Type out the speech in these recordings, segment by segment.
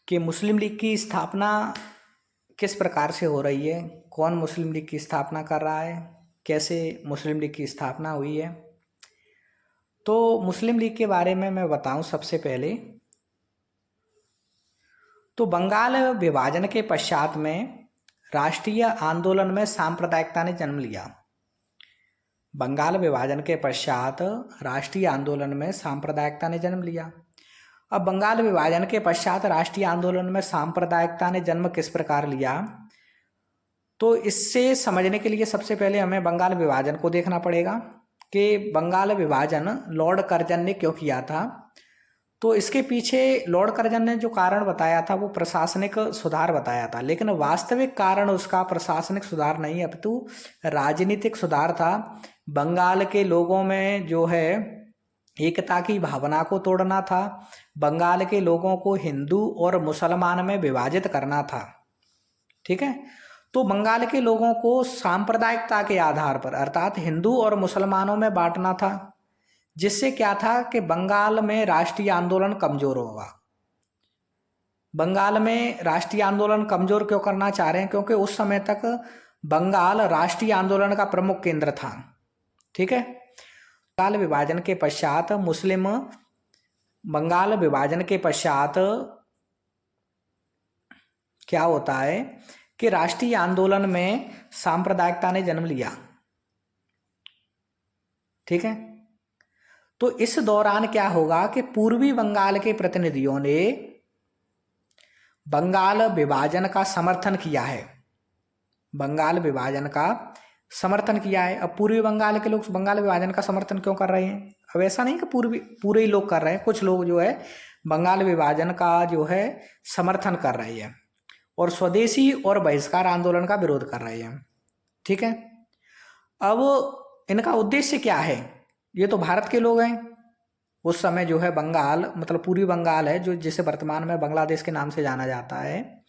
कि मुस्लिम लीग की स्थापना किस प्रकार से हो रही है, कौन मुस्लिम लीग की स्थापना कर रहा है, कैसे मुस्लिम लीग की स्थापना हुई है। तो मुस्लिम लीग के बारे में मैं बताऊं सबसे पहले, तो बंगाल विभाजन के पश्चात में राष्ट्रीय आंदोलन में सांप्रदायिकता ने जन्म लिया। बंगाल विभाजन के पश्चात राष्ट्रीय आंदोलन में सांप्रदायिकता ने जन्म लिया। अब बंगाल विभाजन के पश्चात राष्ट्रीय आंदोलन में सांप्रदायिकता ने जन्म किस प्रकार लिया, तो इससे समझने के लिए सबसे पहले हमें बंगाल विभाजन को देखना पड़ेगा कि बंगाल विभाजन लॉर्ड कर्जन ने क्यों किया था। तो इसके पीछे लॉर्ड कर्जन ने जो कारण बताया था वो प्रशासनिक सुधार बताया था, लेकिन वास्तविक कारण उसका प्रशासनिक सुधार नहीं अपितु राजनीतिक सुधार था। बंगाल के लोगों में जो है एकता की भावना को तोड़ना था, बंगाल के लोगों को हिंदू और मुसलमान में विभाजित करना था। ठीक है, तो बंगाल के लोगों को सांप्रदायिकता के आधार पर अर्थात हिंदू और मुसलमानों में बांटना था, जिससे क्या था कि बंगाल में राष्ट्रीय आंदोलन कमजोर होगा। बंगाल में राष्ट्रीय आंदोलन कमजोर क्यों करना चाह रहे हैं, क्योंकि उस समय तक बंगाल राष्ट्रीय आंदोलन का प्रमुख केंद्र था। ठीक है, बंगाल विभाजन के पश्चात बंगाल विभाजन के पश्चात क्या होता है कि राष्ट्रीय आंदोलन में सांप्रदायिकता ने जन्म लिया। ठीक है, तो इस दौरान क्या होगा कि पूर्वी बंगाल के प्रतिनिधियों ने बंगाल विभाजन का समर्थन किया है, बंगाल विभाजन का समर्थन किया है। अब पूर्वी बंगाल के लोग बंगाल विभाजन का समर्थन क्यों कर रहे हैं? अब ऐसा नहीं कि पूरे ही लोग कर रहे हैं, कुछ लोग जो है बंगाल विभाजन का जो है समर्थन कर रहे हैं और स्वदेशी और बहिष्कार आंदोलन का विरोध कर रहे हैं। ठीक है, अब इनका उद्देश्य क्या है? ये तो भारत के लोग हैं। उस समय जो है बंगाल मतलब पूर्वी बंगाल है, जो जिसे वर्तमान में बांग्लादेश के नाम से जाना जाता है,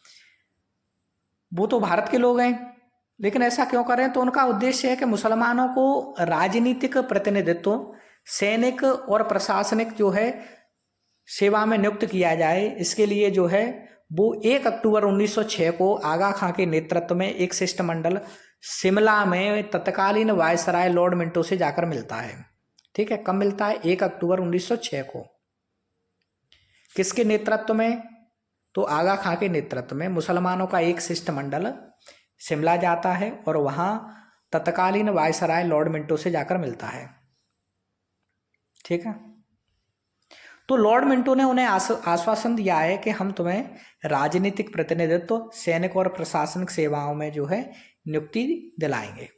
वो तो भारत के लोग हैं। लेकिन ऐसा क्यों करें? तो उनका उद्देश्य है कि मुसलमानों को राजनीतिक प्रतिनिधित्व, सैनिक और प्रशासनिक जो है सेवा में नियुक्त किया जाए। इसके लिए जो है वो 1 अक्टूबर 1906 को आगा खां के नेतृत्व में एक शिष्टमंडल शिमला में तत्कालीन वायसराय लॉर्ड मिंटो से जाकर मिलता है। ठीक है, कब मिलता है? 1 अक्टूबर 1906 को। किसके नेतृत्व में? तो आगा खां के नेतृत्व में मुसलमानों का एक शिष्टमंडल शिमला जाता है और वहां तत्कालीन वायसराय लॉर्ड मिंटो से जाकर मिलता है। ठीक है, तो लॉर्ड मिंटो ने उन्हें आश्वासन दिया है कि हम तुम्हें राजनीतिक प्रतिनिधित्व, सैनिक और प्रशासनिक सेवाओं में जो है नियुक्ति दिलाएंगे।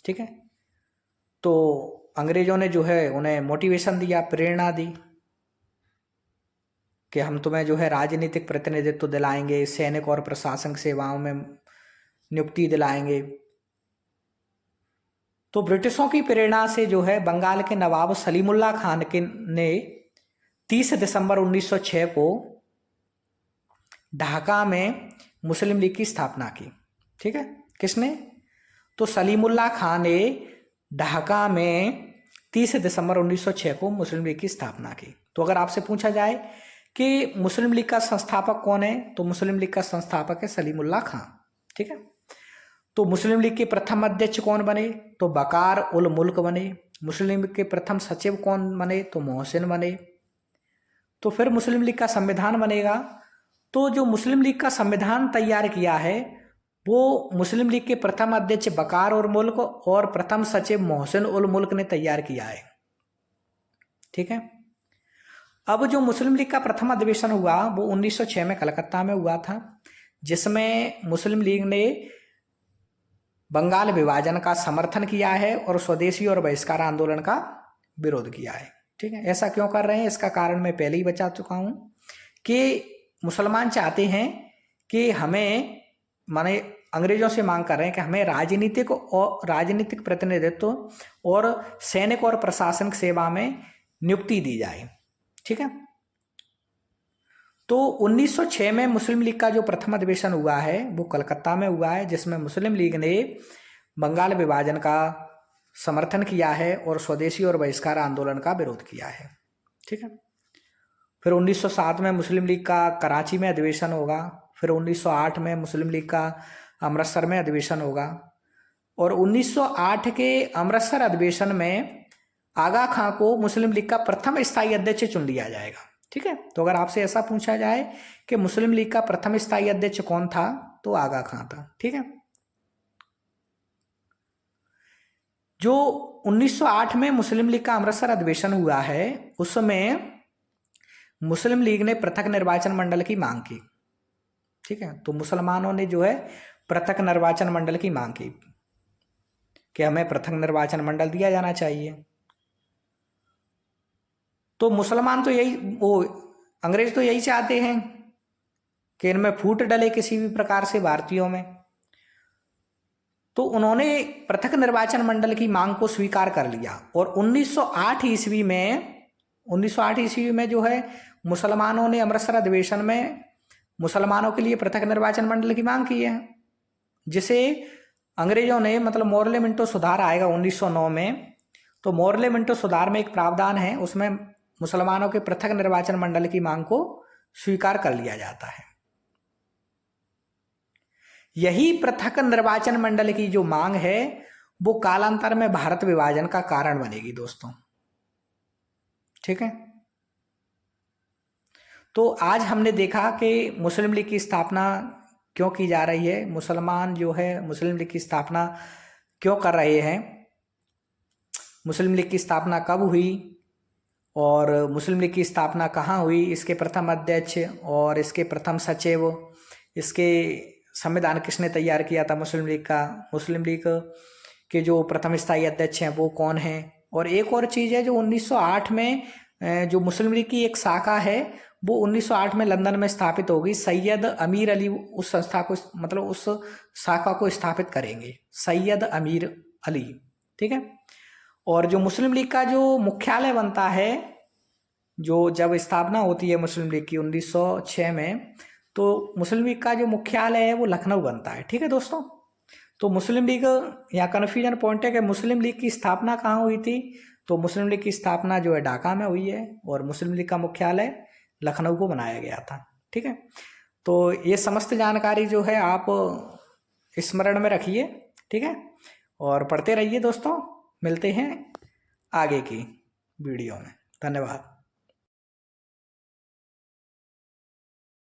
ठीक है, तो अंग्रेजों ने जो है उन्हें मोटिवेशन दिया, प्रेरणा दी कि हम तुम्हें जो है राजनीतिक प्रतिनिधित्व दिलाएंगे, सैनिक और प्रशासनिक सेवाओं में नियुक्ति दिलाएंगे। तो ब्रिटिशों की प्रेरणा से जो है बंगाल के नवाब सलीमुल्लाह खान ने 30 दिसंबर 1906 को ढाका में मुस्लिम लीग की स्थापना की। ठीक है, किसने? तो सलीमुल्लाह खान ने ढाका में 30 दिसंबर 1906 को मुस्लिम लीग की स्थापना की। तो अगर आपसे पूछा जाए कि मुस्लिम लीग का संस्थापक कौन है, तो मुस्लिम लीग का संस्थापक है सलीमुल्लाह खान। ठीक है, तो मुस्लिम लीग के प्रथम अध्यक्ष कौन बने? तो बकार उल मुल्क बने। मुस्लिम लीग के प्रथम सचिव कौन बने? तो मोहसिन बने। तो फिर मुस्लिम लीग का संविधान बनेगा। तो जो मुस्लिम लीग का संविधान तैयार किया है वो मुस्लिम लीग के प्रथम अध्यक्ष बकार उल मुल्क और प्रथम सचिव मोहसिन उल मुल्क ने तैयार किया है। ठीक है, अब जो मुस्लिम लीग का प्रथम अधिवेशन हुआ वो 1906 में कलकत्ता में हुआ था, जिसमें मुस्लिम लीग ने बंगाल विभाजन का समर्थन किया है और स्वदेशी और बहिष्कार आंदोलन का विरोध किया है। ठीक है, ऐसा क्यों कर रहे हैं? इसका कारण मैं पहले ही बता चुका हूं कि मुसलमान चाहते हैं कि हमें, माने अंग्रेजों से मांग कर रहे हैं कि हमें राजनीतिक प्रतिनिधित्व और सैनिक और प्रशासनिक सेवा में नियुक्ति दी जाए। ठीक है, तो 1906 में मुस्लिम लीग का जो प्रथम अधिवेशन हुआ है वो कलकत्ता में हुआ है, जिसमें मुस्लिम लीग ने बंगाल विभाजन का समर्थन किया है और स्वदेशी और बहिष्कार आंदोलन का विरोध किया है। ठीक है, फिर 1907 में मुस्लिम लीग का कराची में अधिवेशन होगा। फिर 1908 में मुस्लिम लीग का अमृतसर में अधिवेशन होगा। और 1908 के अमृतसर अधिवेशन में आगा खां को मुस्लिम लीग का प्रथम स्थायी अध्यक्ष चुन लिया जाएगा। ठीक है, तो अगर आपसे ऐसा पूछा जाए कि मुस्लिम लीग का प्रथम स्थायी अध्यक्ष कौन था, तो आगा खां था। ठीक है, जो 1908 में मुस्लिम लीग का अमृतसर अधिवेशन हुआ है, उसमें मुस्लिम लीग ने पृथक निर्वाचन मंडल की मांग की। ठीक है, तो मुसलमानों ने जो है पृथक निर्वाचन मंडल की मांग की कि हमें पृथक निर्वाचन मंडल दिया जाना चाहिए। तो मुसलमान तो यही, वो अंग्रेज तो यही चाहते हैं कि इनमें फूट डले किसी भी प्रकार से भारतीयों में। तो उन्होंने पृथक निर्वाचन मंडल की मांग को स्वीकार कर लिया। और 1908 ईस्वी में जो है मुसलमानों ने अमृतसर अधिवेशन में मुसलमानों के लिए पृथक निर्वाचन मंडल की मांग की है, जिसे अंग्रेजों ने, मतलब मोर्ले मिंटो सुधार आएगा 1909 में। तो मोर्ले मिंटो सुधार में एक प्रावधान है, उसमें मुसलमानों के पृथक निर्वाचन मंडल की मांग को स्वीकार कर लिया जाता है। यही पृथक निर्वाचन मंडल की जो मांग है वो कालांतर में भारत विभाजन का कारण बनेगी दोस्तों। ठीक है, तो आज हमने देखा कि मुस्लिम लीग की स्थापना क्यों की जा रही है, मुसलमान जो है मुस्लिम लीग की स्थापना क्यों कर रहे हैं, मुस्लिम लीग की स्थापना कब हुई और मुस्लिम लीग की स्थापना कहाँ हुई, इसके प्रथम अध्यक्ष और इसके प्रथम सचिव, इसके संविधान किसने तैयार किया था मुस्लिम लीग का, मुस्लिम लीग के जो प्रथम स्थायी अध्यक्ष हैं वो कौन हैं। और एक और चीज़ है, जो 1908 में जो मुस्लिम लीग की एक शाखा है वो 1908 में लंदन में स्थापित होगी। सैयद अमीर अली उस संस्था को, मतलब उस शाखा को स्थापित करेंगे, सैयद अमीर अली। ठीक है, और जो मुस्लिम लीग का जो मुख्यालय बनता है, जो जब स्थापना होती है मुस्लिम लीग की 1906 में, तो मुस्लिम लीग का जो मुख्यालय है वो लखनऊ बनता है। ठीक है दोस्तों, तो मुस्लिम लीग, यहाँ कन्फ्यूजन पॉइंट है कि मुस्लिम लीग की स्थापना कहाँ हुई थी, तो मुस्लिम लीग की स्थापना जो है ढाका में हुई है और मुस्लिम लीग का मुख्यालय लखनऊ को बनाया गया था। ठीक है, तो ये समस्त जानकारी जो है आप स्मरण में रखिए। ठीक है, और पढ़ते रहिए दोस्तों। मिलते हैं आगे की वीडियो में। धन्यवाद।